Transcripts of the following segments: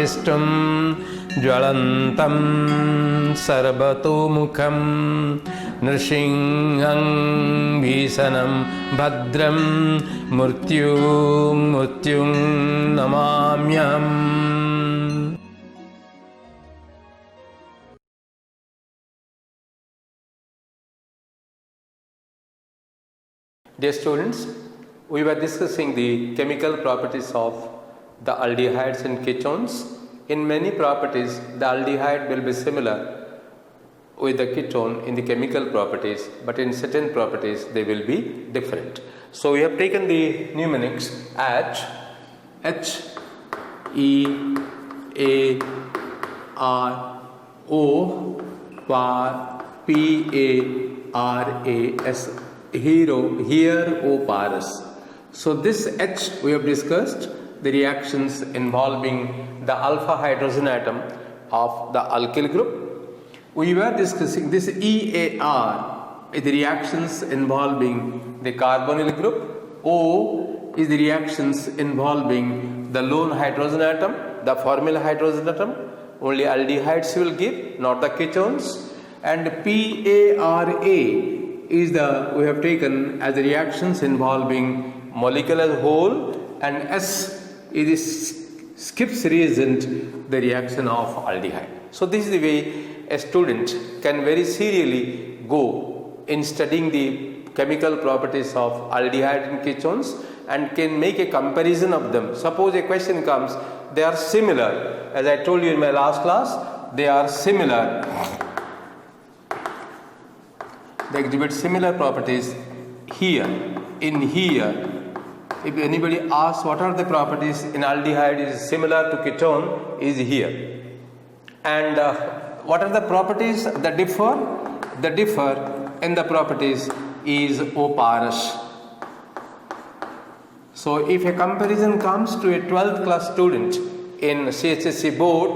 दृष्टुं ज्वलन्तं सर्वतोमुखं नृसिंहं भीषणं भद्रं मृत्युं नमाम्यहम्. Dear students, we were discussing the chemical properties of the aldehydes and ketones. In many properties, the aldehyde will be similar with the ketone in the chemical properties, but in certain properties they will be different. So we have taken the mnemonics H, E, A, R, O, par, P, A, R, A, S. Here, O Paris. So this H we have discussed the reactions involving the alpha hydrogen atom of the alkyl group. We were discussing this EAR is the reactions involving the carbonyl group. O is the reactions involving the lone hydrogen atom, the formyl hydrogen atom. Only aldehydes will give, not the ketones. And PARA is we have taken as the reactions involving molecule as whole, and S is Skipp's reagent, the reaction of aldehyde. So this is the way a student can very serially go in studying the chemical properties of aldehyde and ketones and can make a comparison of them. Suppose a question comes, they are similar, as I told you in my last class, they are similar. They exhibit similar properties here, in here. If anybody asks what are the properties in aldehyde is similar to ketone, is here. And what are the properties that differ? The differ in the properties is O Paris. So if a comparison comes to a 12th class student in CHSC board,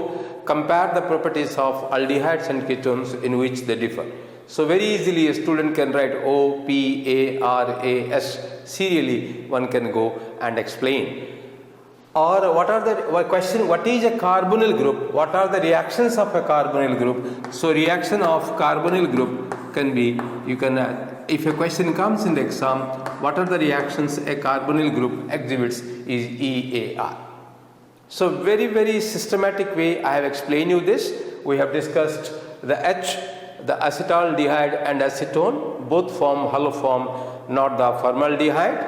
compare the properties of aldehydes and ketones in which they differ. So very easily a student can write O, P, A, R, A, S. Serially one can go and explain. Or what are the question, what is a carbonyl group? What are the reactions of a carbonyl group? So reaction of carbonyl group can be, you can, if a question comes in the exam, what are the reactions a carbonyl group exhibits is EAR. So very systematic way I have explained you this. We have discussed the H, the acetaldehyde and acetone, both form hollow form, not the formaldehyde.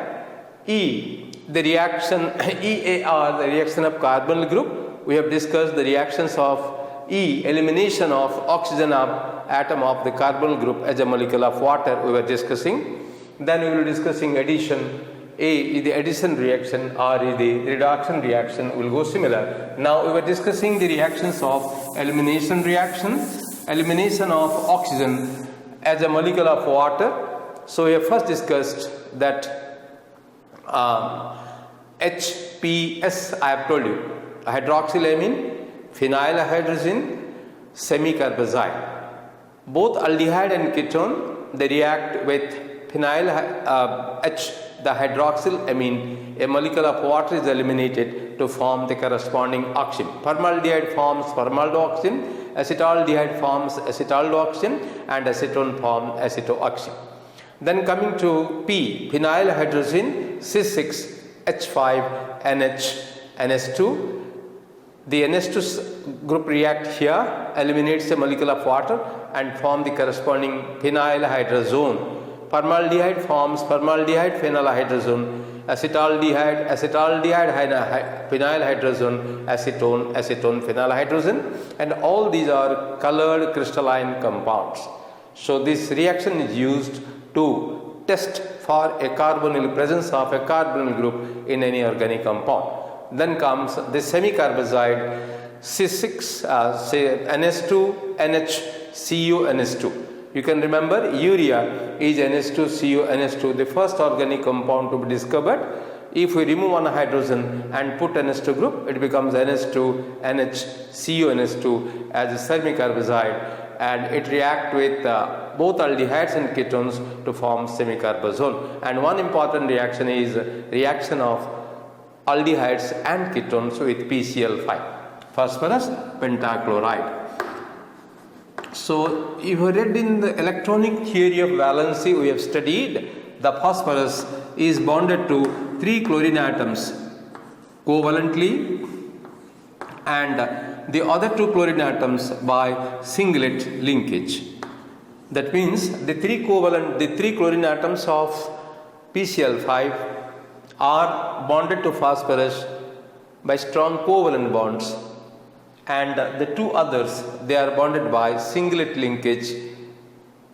E, the reaction EAR, the reaction of carbonyl group. We have discussed the reactions of E, elimination of oxygen atom of the carbonyl group as a molecule of water we were discussing. Then we will be discussing addition. A is the addition reaction, R is the reduction reaction, will go similar. Now we were discussing the reactions of elimination reaction, elimination of oxygen as a molecule of water. So we have first discussed that HPS, I have told you, hydroxylamine, phenyl hydrazine, semicarbazide. Both aldehyde and ketone, they react with phenyl H, the hydroxylamine, a molecule of water is eliminated to form the corresponding oxygen. Formaldehyde forms formaldioxin, acetaldehyde forms acetaldeoxin, and acetone forms acetoxin. Then coming to P, phenyl hydrazine, C6H5NH, NS2. The NS2 group react here, eliminates a molecule of water and form the corresponding phenyl hydrazone. Formaldehyde forms formaldehyde phenyl hydrazone, acetaldehyde phenyl hydrazone, acetone phenyl hydrazone, and all these are colored crystalline compounds. So this reaction is used to test for a presence of a carbonyl group in any organic compound. Then comes the semicarbazide C6 NS2 NH Cu NS2. You can remember urea is NS2 Cu NS2, the first organic compound to be discovered. If we remove one hydrogen and put NS2 group, it becomes NS2 NH Cu NS2 as a semicarbazide, and it reacts with both aldehydes and ketones to form semicarbazole. And one important reaction is reaction of aldehydes and ketones with PCl5. phosphorus pentachloride. So you have read in the electronic theory of valency, we have studied the phosphorus is bonded to 3 chlorine atoms covalently and the other 2 chlorine atoms by singlet linkage. That means the 3 chlorine atoms of PCl5 are bonded to phosphorus by strong covalent bonds, and the 2 others, they are bonded by singlet linkage,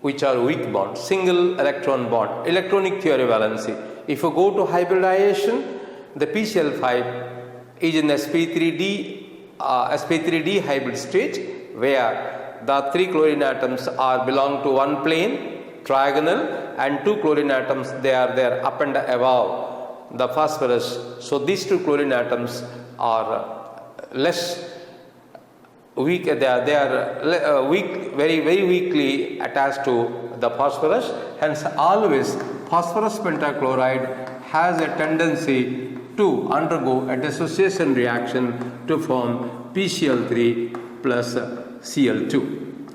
which are weak bonds, single electron bond, electronic theory valency. If you go to hybridization, the PCl5 is in sp3d hybrid stage, where the 3 chlorine atoms belong to one plane, trigonal, and 2 chlorine atoms, they are there up and above the phosphorus. So these 2 chlorine atoms are less weak, they are weak, very weakly attached to the phosphorus. Hence always phosphorus pentachloride has a tendency to undergo a dissociation reaction to form PCl3 plus Cl2.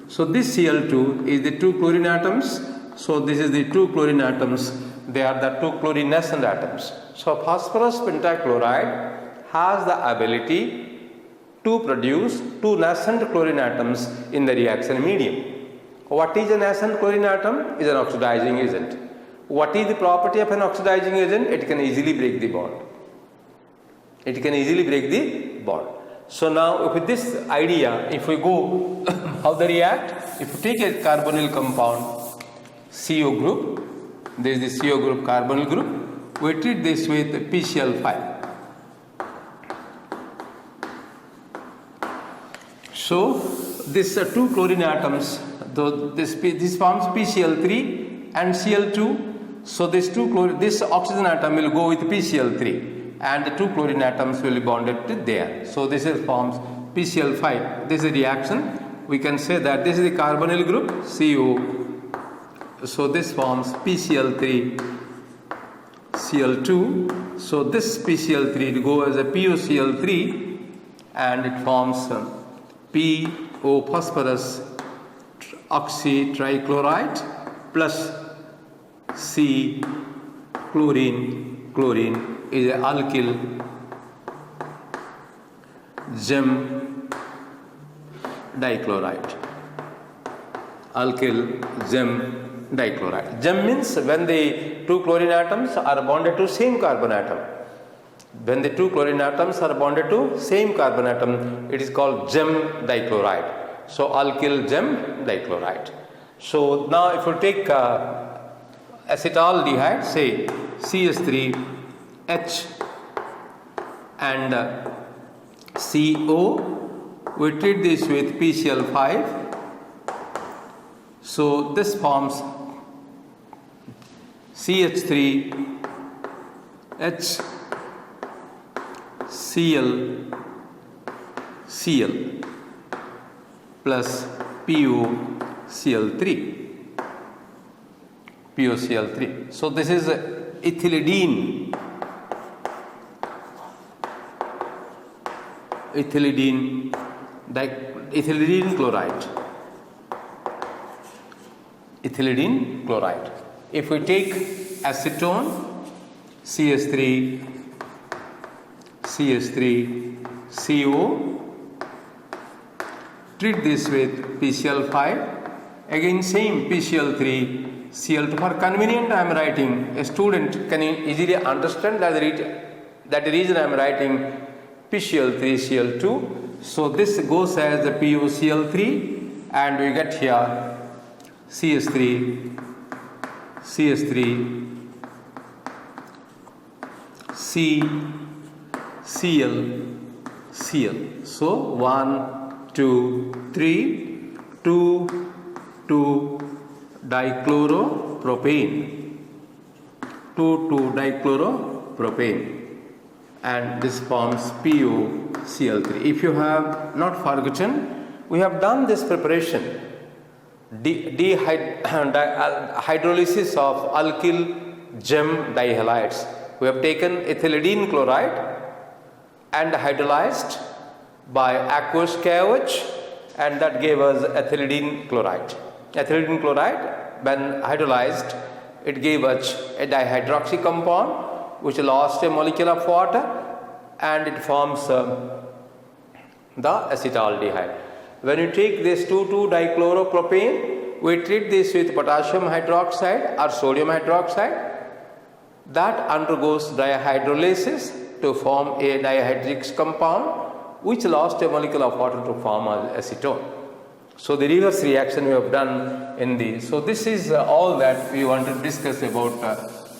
So this Cl2 is the 2 chlorine atoms. So this is the 2 chlorine atoms, they are the 2 chlorination atoms. So phosphorus pentachloride has the ability to produce 2 nascent chlorine atoms in the reaction medium. What is a nascent chlorine atom? Is an oxidizing agent. What is the property of an oxidizing agent? It can easily break the bond. It can easily break the bond. So now with this idea, if we go how they react, if you take a carbonyl compound CO group, there is the CO group carbonyl group, we treat this with PCl5. So this 2 chlorine atoms, this forms PCl3 and Cl2. So this oxygen atom will go with PCl3 and the 2 chlorine atoms will be bonded to there. So this forms PCl5. This is a reaction. We can say that this is the carbonyl group CO. So this forms PCl3 Cl2. So this PCl3 will go as a POCl3 and it forms PO phosphorus oxy trichloride plus C chlorine is a alkyl gem dichloride. Alkyl gem dichloride. Gem means when the 2 chlorine atoms are bonded to same carbon atom. When the 2 chlorine atoms are bonded to same carbon atom, it is called gem dichloride. So alkyl gem dichloride. So now if you take acetaldehyde, say CH3H and CO, we treat this with PCl5. So this forms CH3H Cl plus POCl3. So this is ethylidene chloride. Ethylidene chloride. If we take acetone, CH3CO, treat this with PCl5. Again same PCl3 Cl2. For convenient I am writing, a student can easily understand that the reason I am writing PCl3 Cl2. So this goes as the POCl3 and we get here CH3 Cl. So 1, 2, 3, 2 dichloropropane, 2 dichloropropane, and this forms POCl3. If you have not forgotten, we have done this preparation, hydrolysis of alkyl gem dihalides. We have taken ethylidene chloride and hydrolyzed by aqueous KOH, and that gave us ethylene chloride. Ethylene chloride, when hydrolyzed, it gave us a dihydroxy compound which lost a molecule of water and it forms the acetaldehyde. When you take this 2,2-dichloropropane, we treat this with potassium hydroxide or sodium hydroxide. That undergoes dihydrolysis to form a dihydrix compound which lost a molecule of water to form acetone. So the reverse reaction we have done in the. So this is all that we want to discuss about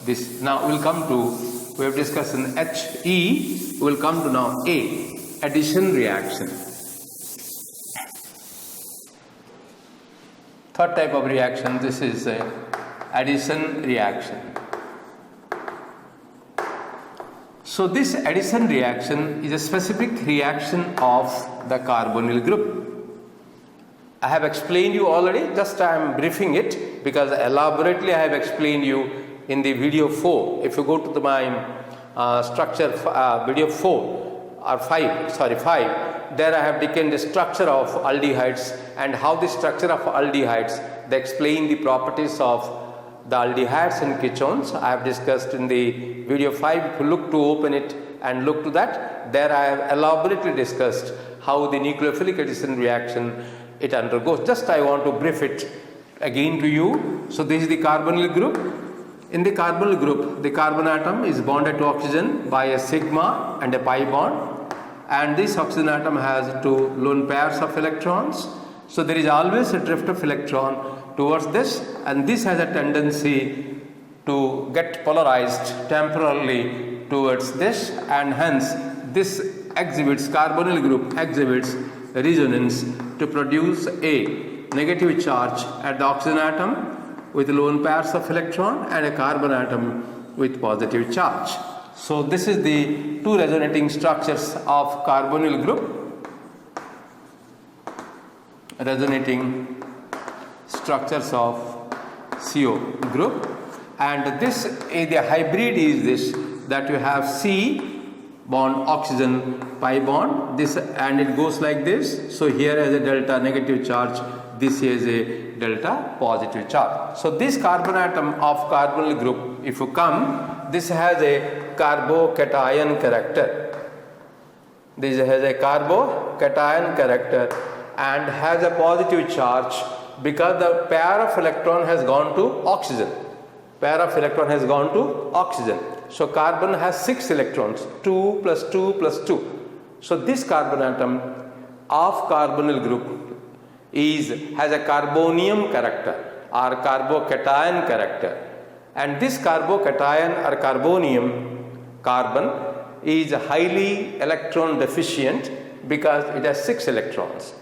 this. Now we'll come to, we have discussed in HE, we'll come to now A, addition reaction. Third type of reaction, this is addition reaction. So this addition reaction is a specific reaction of the carbonyl group. I have explained you already, just I am briefing it because elaborately I have explained you in the video 4. If you go to my structure video 4 or 5, there I have taken the structure of aldehydes and how the structure of aldehydes, they explain the properties of the aldehydes and ketones. I have discussed in the video 5. If you look to open it and look to that, there I have elaborately discussed how the nucleophilic addition reaction it undergoes. Just I want to brief it again to you. So this is the carbonyl group. In the carbonyl group, the carbon atom is bonded to oxygen by a sigma and a pi bond, and this oxygen atom has 2 lone pairs of electrons. So there is always a drift of electron towards this, and this has a tendency to get polarized temporarily towards this, and hence this exhibits, carbonyl group exhibits resonance to produce a negative charge at the oxygen atom with lone pairs of electron and a carbon atom with positive charge. So this is the 2 resonating structures of carbonyl group, resonating structures of CO group, and this the hybrid is this, that you have C bond oxygen pi bond, this, and it goes like this. So here has a delta negative charge, this is a delta positive charge. So this carbon atom of carbonyl group, if you come, this has a carbocation character. This has a carbocation character and has a positive charge because the pair of electron has gone to oxygen. Pair of electron has gone to oxygen. So carbon has 6 electrons, 2 plus 2 plus 2. So this carbon atom of carbonyl group has a carbonium character or carbocation character, and this carbocation or carbonium carbon is highly electron deficient because it has 6 electrons.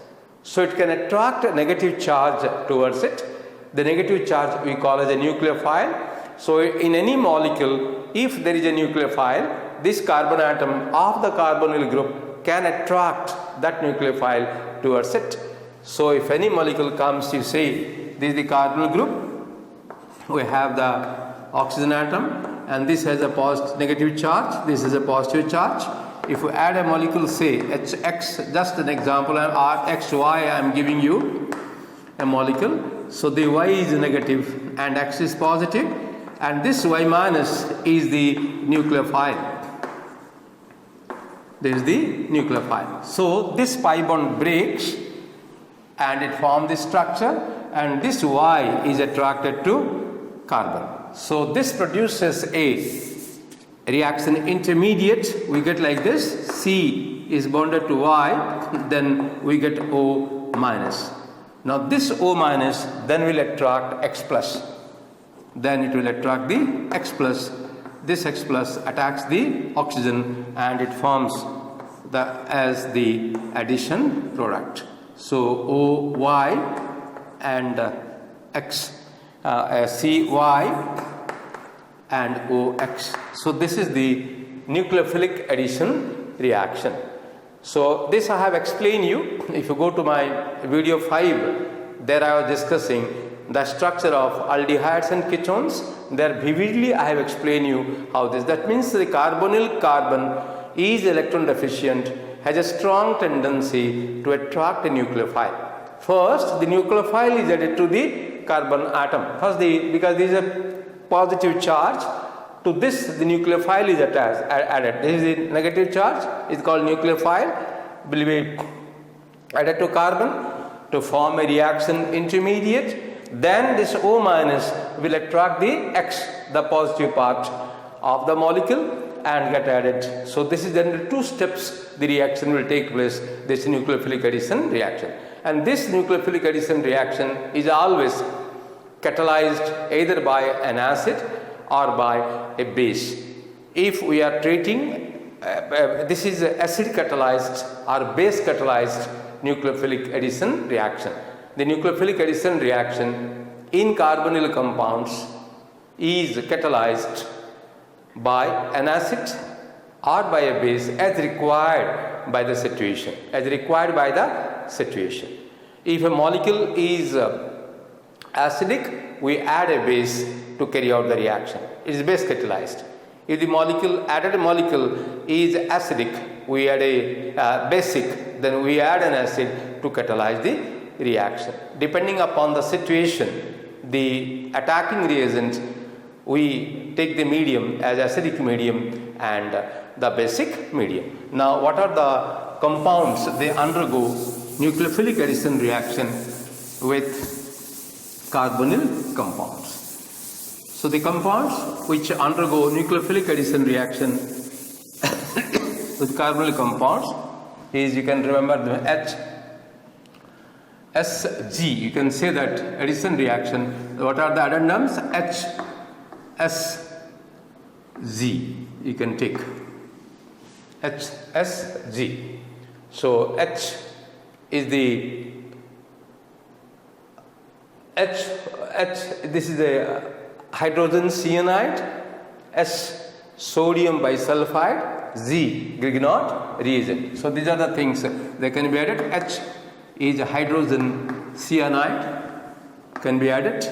So it can attract a negative charge towards it. The negative charge we call as a nucleophile. So in any molecule, if there is a nucleophile, this carbon atom of the carbonyl group can attract that nucleophile towards it. So if any molecule comes, you say this is the carbonyl group, we have the oxygen atom, and this has a negative charge, this is a positive charge. If you add a molecule, say HX, just an example, or XY, I am giving you a molecule. So the Y is negative and X is positive, and this Y minus is the nucleophile. This is the nucleophile. So this pi bond breaks and it forms this structure, and this Y is attracted to carbon. So this produces a reaction intermediate. We get like this, C is bonded to Y, then we get O minus. Now this O minus then will attract X plus, then it will attract the X plus. This X plus attacks the oxygen and it forms as the addition product. So OY and X, CY and OX. So this is the nucleophilic addition reaction. So this I have explained you. If you go to my video 5, there I was discussing the structure of aldehydes and ketones. There vividly I have explained you how this. That means the carbonyl carbon is electron deficient, has a strong tendency to attract a nucleophile. First, the nucleophile is added to the carbon atom. First, because there is a positive charge, to this the nucleophile is added. This is the negative charge, is called nucleophile, will be added to carbon to form a reaction intermediate. Then this O minus will attract the X, the positive part of the molecule, and get added. So this is then two steps the reaction will take place, this nucleophilic addition reaction. And this nucleophilic addition reaction is always catalyzed either by an acid or by a base. If we are treating, this is acid catalyzed or base catalyzed nucleophilic addition reaction. The nucleophilic addition reaction in carbonyl compounds is catalyzed by an acid or by a base as required by the situation. If a molecule is acidic, we add a base to carry out the reaction. It is base catalyzed. If the added molecule is acidic, we add a basic, then we add an acid to catalyze the reaction. Depending upon the situation, the attacking reagent, we take the medium as acidic medium and the basic medium. Now, what are the compounds? They undergo nucleophilic addition reaction with carbonyl compounds. So the compounds which undergo nucleophilic addition reaction with carbonyl compounds is, you can remember the HSG. You can say that addition reaction. What are the addendums? HSG. You can take HSG. So H is the this is a hydrogen cyanide, S sodium bisulfide, Z Grignard reagent. So these are the things that can be added. H is hydrogen cyanide, can be added.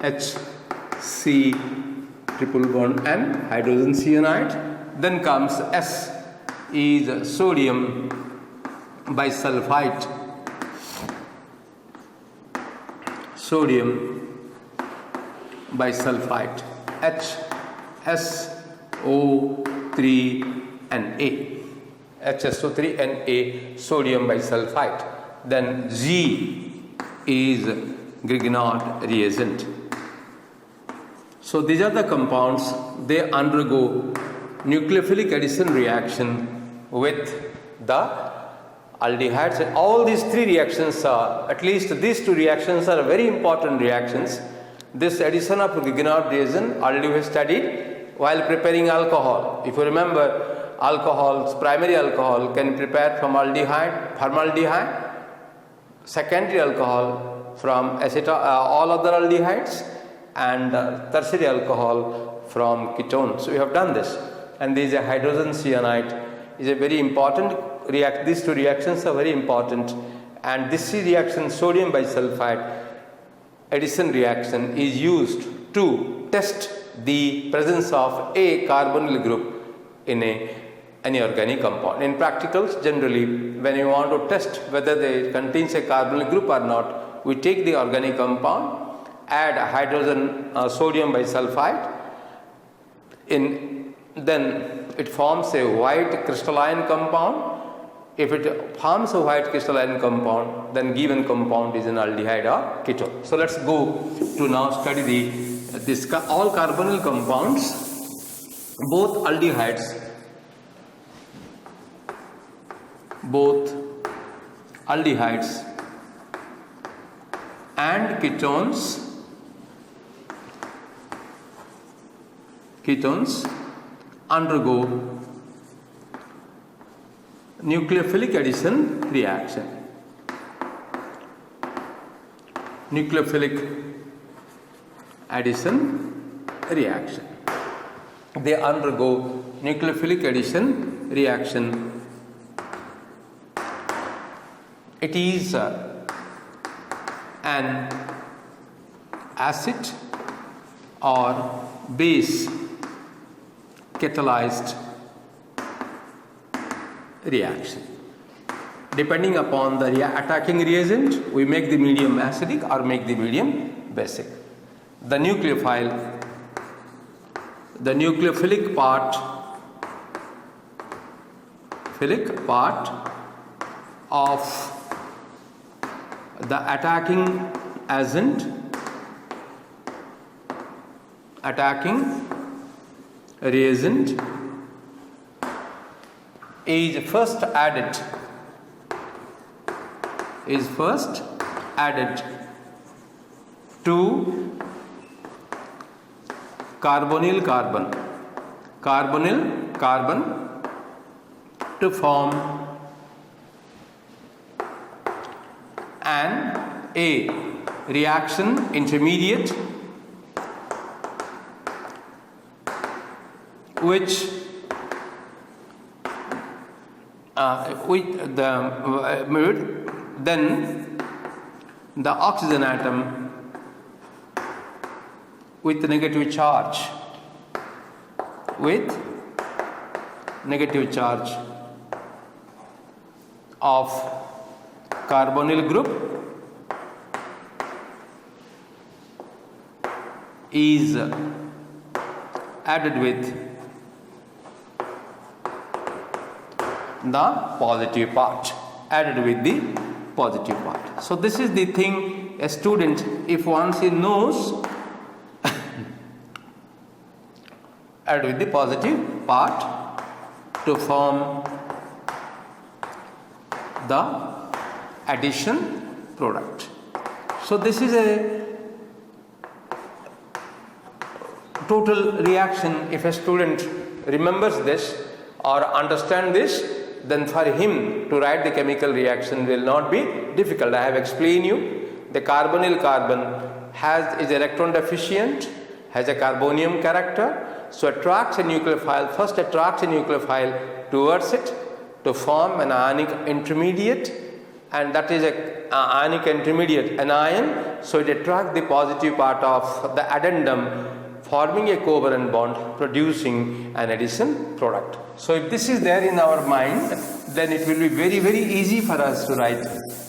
HC triple bond N, hydrogen cyanide. Then comes S is sodium bisulfite, sodium bisulfite, HSO3Na, HSO3Na, sodium bisulfite. Then G is Grignard reagent. So these are the compounds, they undergo nucleophilic addition reaction with the aldehydes. And all these three reactions are, at least these two reactions are very important reactions. This addition of Grignard reagent already we studied while preparing alcohol. If you remember, alcohols, primary alcohol can be prepared from aldehyde, formaldehyde, secondary alcohol from all other aldehydes, and tertiary alcohol from ketones. So we have done this, and there is a hydrogen cyanide is a very important reaction. These two reactions are very important, and this reaction, sodium bisulfite addition reaction, is used to test the presence of a carbonyl group in any organic compound. In practicals, generally, when you want to test whether it contains a carbonyl group or not, we take the organic compound, add a hydrogen sodium bisulfite, then it forms a white crystalline compound. If it forms a white crystalline compound, then given compound is an aldehyde or ketone. So let's go to now study all carbonyl compounds, both aldehydes and ketones undergo nucleophilic addition reaction. They undergo nucleophilic addition reaction. It is an acid or base catalyzed reaction. Depending upon the attacking reagent, we make the medium acidic or make the medium basic. The nucleophilic part of the attacking reagent is first added to carbonyl carbon to form a reaction intermediate which then the oxygen atom with negative charge of carbonyl group is added with the positive part. So this is the thing a student, if once he knows, add with the positive part to form the addition product. So this is a total reaction. If a student remembers this or understand this, then for him to write the chemical reaction will not be difficult. I have explained you the carbonyl carbon is electron deficient, has a carbonium character, so attracts a nucleophile towards it to form an ionic intermediate, and that is a ionic intermediate anion, so it attracts the positive part of the addendum, forming a covalent bond, producing an addition product. So if this is there in our mind, then it will be very, very easy for us to write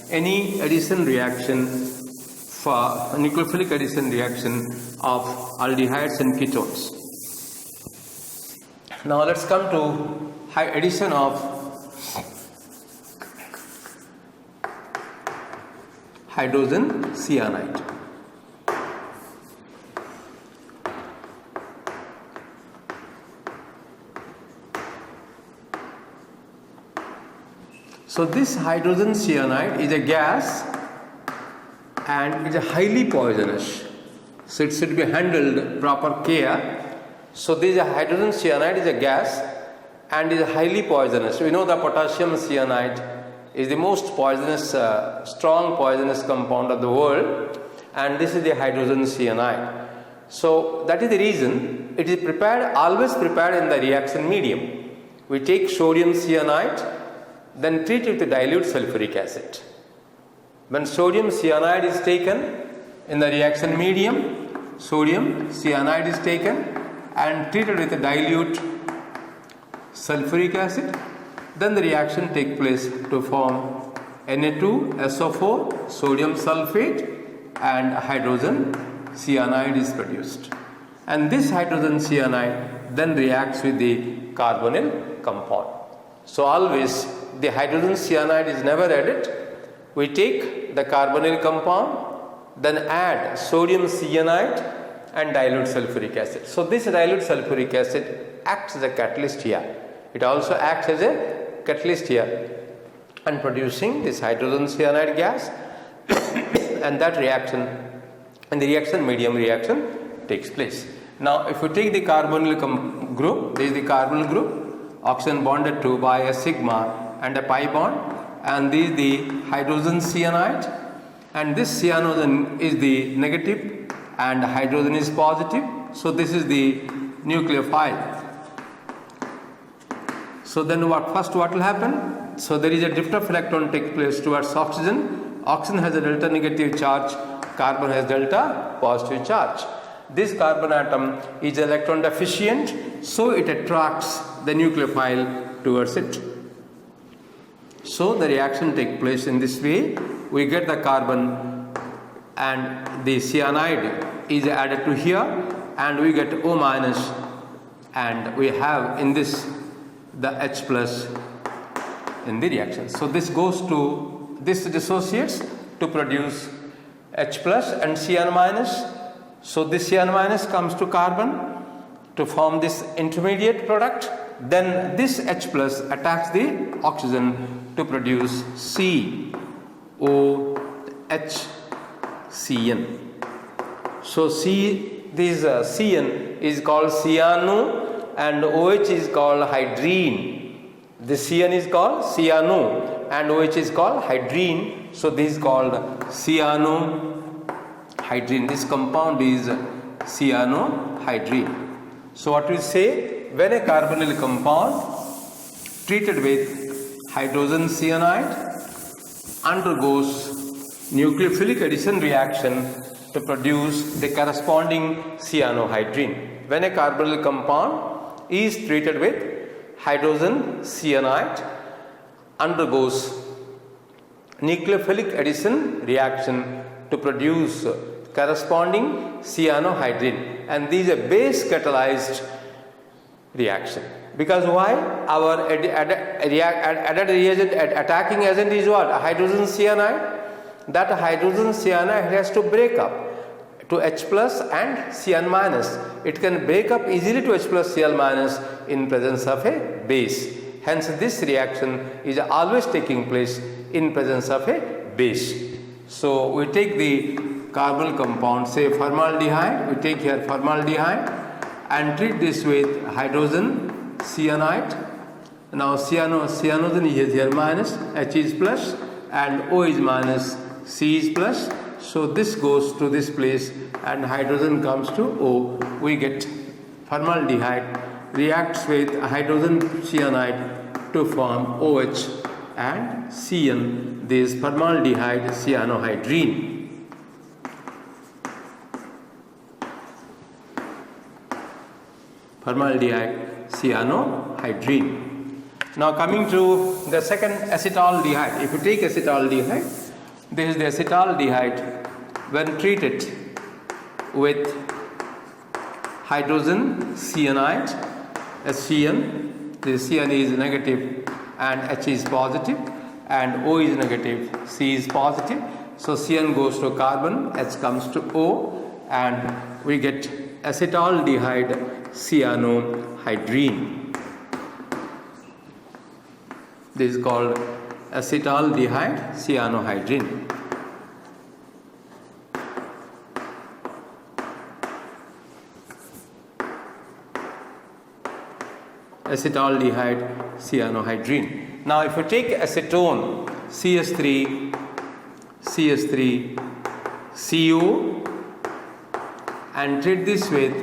any addition reaction for nucleophilic addition reaction of aldehydes and ketones. Now let's come to addition of hydrogen cyanide. So this hydrogen cyanide is a gas and it is highly poisonous. So it should be handled proper care. So this hydrogen cyanide is a gas and is highly poisonous. We know the potassium cyanide is the most poisonous, strong poisonous compound of the world, and this is the hydrogen cyanide. So that is the reason it is always prepared in the reaction medium. We take sodium cyanide, then treat it with dilute sulfuric acid. When sodium cyanide is taken in the reaction medium, sodium cyanide is taken and treated with a dilute sulfuric acid, then the reaction takes place to form Na2SO4, sodium sulfate, and hydrogen cyanide is produced. And this hydrogen cyanide then reacts with the carbonyl compound. So always the hydrogen cyanide is never added. We take the carbonyl compound, then add sodium cyanide and dilute sulfuric acid. So this dilute sulfuric acid acts as a catalyst here. It also acts as a catalyst here and producing this hydrogen cyanide gas and that reaction and the reaction medium reaction takes place. Now if we take the carbonyl group, this is the carbonyl group, oxygen bonded to by a sigma and a pi bond, and this is the hydrogen cyanide, and this cyanogen is the negative and hydrogen is positive. So this is the nucleophile. So then what will happen? So there is a drift of electron takes place towards oxygen. Oxygen has a delta negative charge, carbon has delta positive charge. This carbon atom is electron deficient, so it attracts the nucleophile towards it. So the reaction takes place in this way. We get the carbon and the cyanide is added to here, and we get O minus, and we have in this the H plus in the reaction. So this goes to, this dissociates to produce H plus and Cn minus. So this Cn minus comes to carbon to form this intermediate product. Then this H plus attacks the oxygen to produce COHCN. So this Cn is called cyano and OH is called hydrine. The Cn is called cyano and OH is called hydrine. So this is called cyanohydrine. This compound is cyanohydrine. So what we say, when a carbonyl compound treated with hydrogen cyanide undergoes nucleophilic addition reaction to produce the corresponding cyanohydrine. When a carbonyl compound is treated with hydrogen cyanide undergoes nucleophilic addition reaction to produce corresponding cyanohydrine, and this is a base catalyzed reaction. Because why? Our added reagent, attacking agent is what? A hydrogen cyanide. That hydrogen cyanide has to break up to H plus and Cn minus. It can break up easily to H plus Cl minus in presence of a base. Hence this reaction is always taking place in presence of a base. So we take the carbonyl compound, say formaldehyde, we take here formaldehyde and treat this with hydrogen cyanide. Now cyanogen is here minus, H is plus and O is minus, C is plus. So this goes to this place and hydrogen comes to O. We get formaldehyde reacts with hydrogen cyanide to form OH and Cn, this formaldehyde cyanohydrine. Formaldehyde cyanohydrine. Now coming to the second, acetaldehyde. If you take acetaldehyde, this is the acetaldehyde when treated with hydrogen cyanide, HCN. The Cn is negative and H is positive and O is negative, C is positive. So Cn goes to carbon, H comes to O, and we get acetaldehyde cyanohydrine. This is called acetaldehyde cyanohydrine. Acetaldehyde cyanohydrine. Now if you take acetone, CS3, CO, and treat this with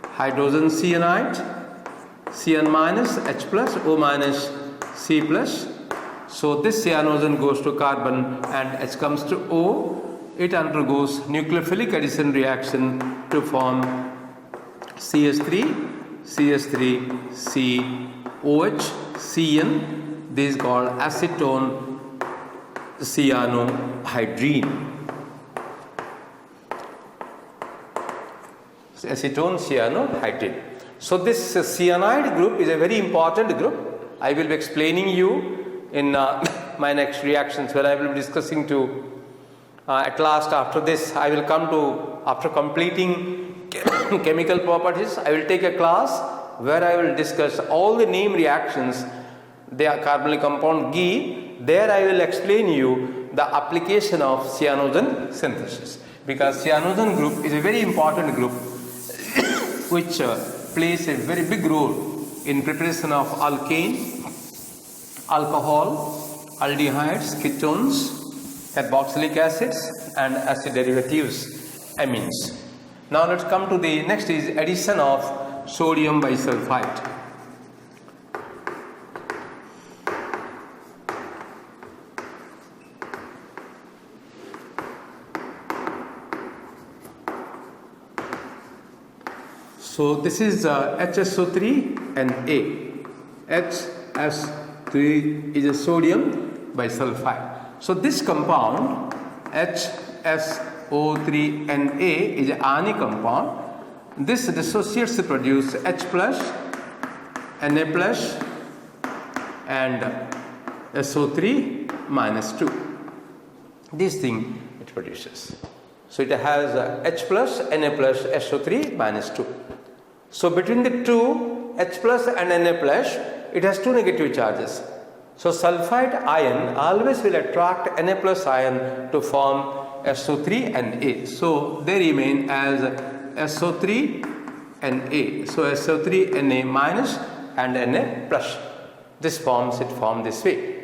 hydrogen cyanide, Cn minus, H plus, O minus, C plus. So this cyanogen goes to carbon and H comes to O. It undergoes nucleophilic addition reaction to form CS3, COH, Cn. This is called acetone cyanohydrine. Acetone cyanohydrine. So this cyanide group is a very important group. I will be explaining you in my next reactions when I will be discussing to at last after this I will come to, after completing chemical properties, I will take a class where I will discuss all the name reactions the carbonyl compound give. There I will explain you the application of cyanogen synthesis, because cyanogen group is a very important group which plays a very big role in preparation of alkane, alcohol, aldehydes, ketones, carboxylic acids and acid derivatives, amines. Now let's come to the next is addition of sodium bisulfite. So this is HSO3 and A. HSO3 3 is a sodium bisulfite. So this compound HSO3Na is an ionic compound. This dissociates to produce H plus, Na plus and SO3 minus 2. This thing it produces. So it has H plus, Na plus, SO3 minus 2. So between the two H plus and Na plus, it has two negative charges. So sulfide ion always will attract Na plus ion to form SO3 Na. So they remain as SO3 Na. So SO3 Na minus and Na plus. This forms this way.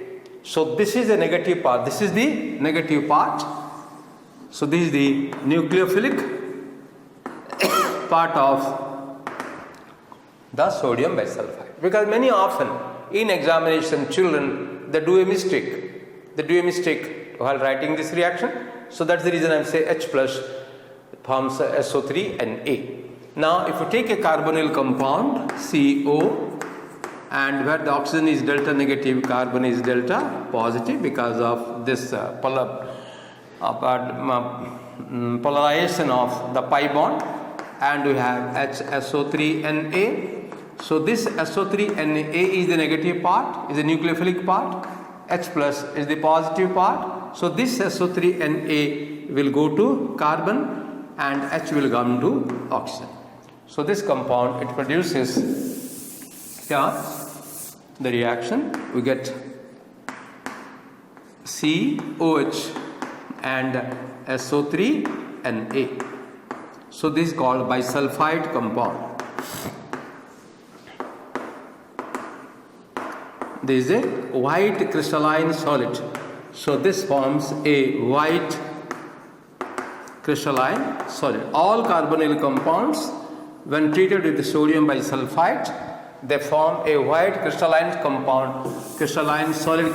So this is the negative part. This is the negative part. So this is the nucleophilic part of the sodium bisulfite. Because many often in examination children they do a mistake. They do a mistake while writing this reaction. So that's the reason I am saying H plus forms SO3 Na. Now if you take a carbonyl compound CO, and where the oxygen is delta negative, carbon is delta positive because of this polarization of the pi bond, and we have HSO3Na. So this SO3Na is the negative part, is the nucleophilic part, H plus is the positive part. So this SO3Na will go to carbon and H will come to oxygen. So this compound it produces the reaction. We get COH and SO3Na. So this is called bisulfite compound. This is a white crystalline solid. So this forms a white crystalline solid. All carbonyl compounds, when treated with the sodium bisulfite, they form a white crystalline compound, crystalline solid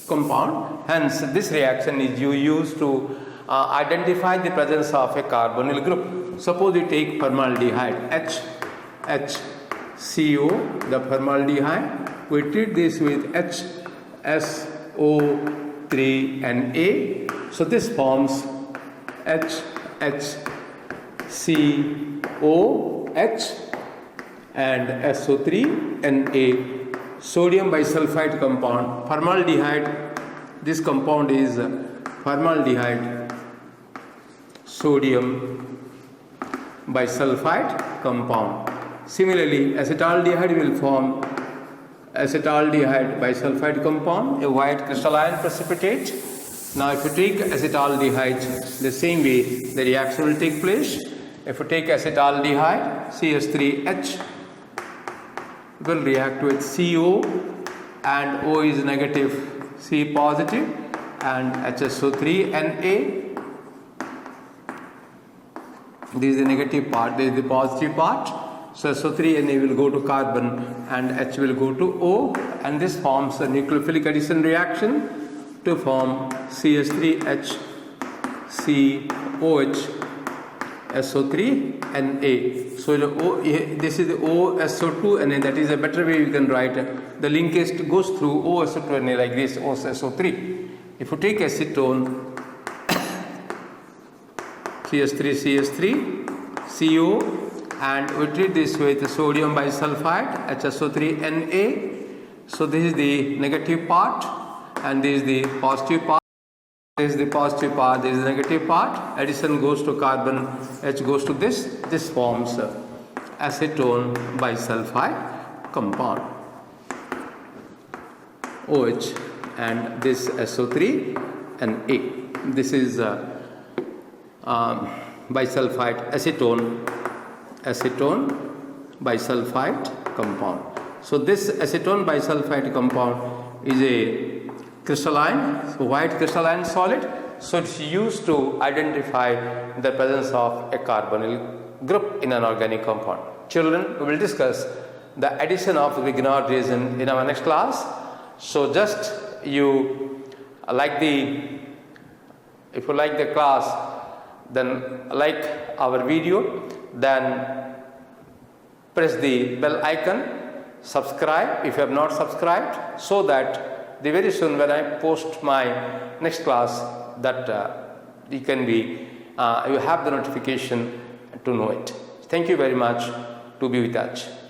compound. Hence, this reaction is used to identify the presence of a carbonyl group. Suppose you take formaldehyde, HCO, the formaldehyde. We treat this with HSO3Na. So this forms HCOH and SO3Na, sodium bisulfite compound. Formaldehyde, this compound is formaldehyde sodium bisulfite compound. Similarly, acetaldehyde will form acetaldehyde bisulfite compound, a white crystalline precipitate. Now if you take acetaldehyde, the same way the reaction will take place. If you take acetaldehyde, CH3H will react with CO, and O is negative, C positive, and HSO3Na. This is the negative part, this is the positive part. So SO3Na will go to carbon and H will go to O, and this forms a nucleophilic addition reaction to form CH3H, COH, SO3Na. So this is the OSO2Na. That is a better way you can write. The linkage goes through OSO2Na like this, OSO3. If you take acetone, CH3, CO, and we treat this with sodium bisulfite, HSO3Na. So this is the negative part, and this is the positive part. This is the positive part, this is the negative part. Addition goes to carbon, H goes to this. This forms acetone bisulfite compound, OH, and this SO3Na. This is bisulfite acetone bisulfite compound. So this acetone bisulfite compound is a crystalline, so white crystalline solid. So it's used to identify the presence of a carbonyl group in an organic compound. Children, we will discuss the addition of Grignard reagent in our next class. So just if you like the class, then like our video, then press the bell icon subscribe if you have not subscribed, so that the very soon when I post my next class, that you can be you have the notification to know it. Thank you very much. To be with us.